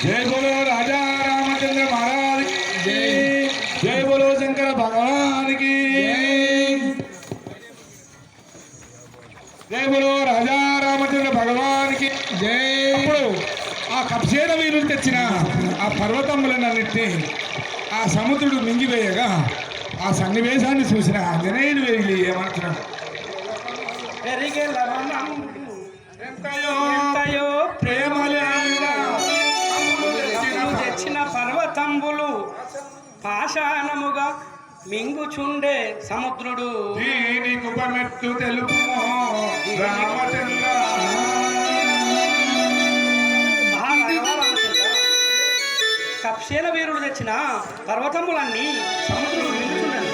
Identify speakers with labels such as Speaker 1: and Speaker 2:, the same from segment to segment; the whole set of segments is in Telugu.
Speaker 1: जय बोलो राजा रामचंद्र महाराज की जय। जय बोलो शंकर भगवान की जय बोलो राजा रामचंद्र भगवान की जय। ఆ కప్సేన వీరులు తెచ్చిన ఆ పర్వతములన్నింటినీ ఆ సముద్రుడు మింగివేయగా ఆ సన్నివేశాన్ని చూసిన ఆంజనేయుడు వెళ్ళి ఏమంటున్నాడు,
Speaker 2: తెచ్చిన పర్వతంబులు పాషాణముగా మింగుచుండే సముద్రుడు
Speaker 1: దీని కుపమెత్తు తెలుపు రామచంద్ర.
Speaker 2: కప్సేన వీరుడు తెచ్చిన పర్వతములన్నీ సముద్రుడు మింగుచుండను.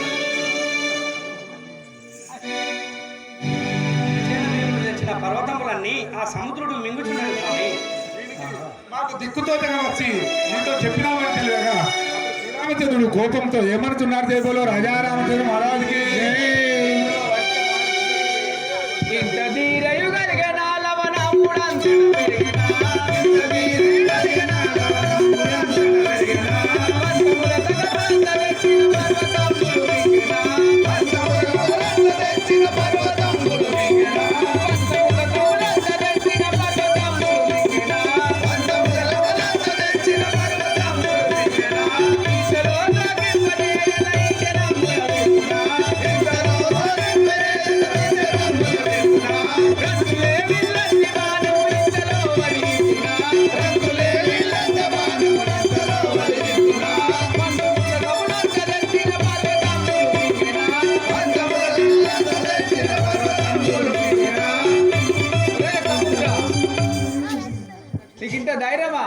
Speaker 2: వీరుడు తెచ్చిన పర్వతములన్నీ ఆ సముద్రుడు మింగుచుండను.
Speaker 1: మాకు దిక్కుతోటగా వచ్చి నీతో చెప్పినామని తెలియగా రామచంద్రుడు కోపంతో ఏమనుతున్నారు, జై బోలో రాజా రామచంద్ర మహారాజుకి
Speaker 3: ధైర్యమా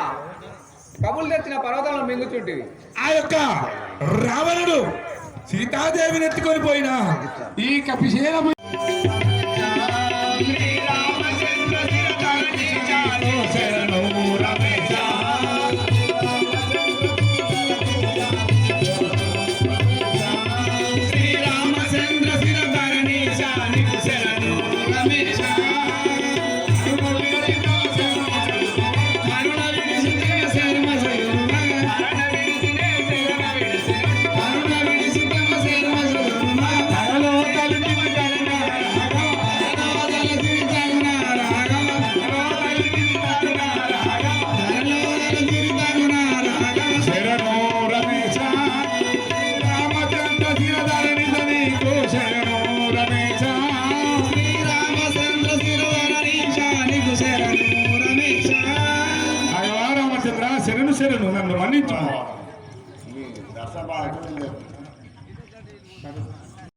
Speaker 3: కబులు తెచ్చిన పర్వతాలను మింగుచుంటివి.
Speaker 1: ఆ యొక్క రావణుడు సీతాదేవిని ఎత్తుకొని పోయిన ఈ కపిసేన శరణు శరణు నన్ను మన్నించు.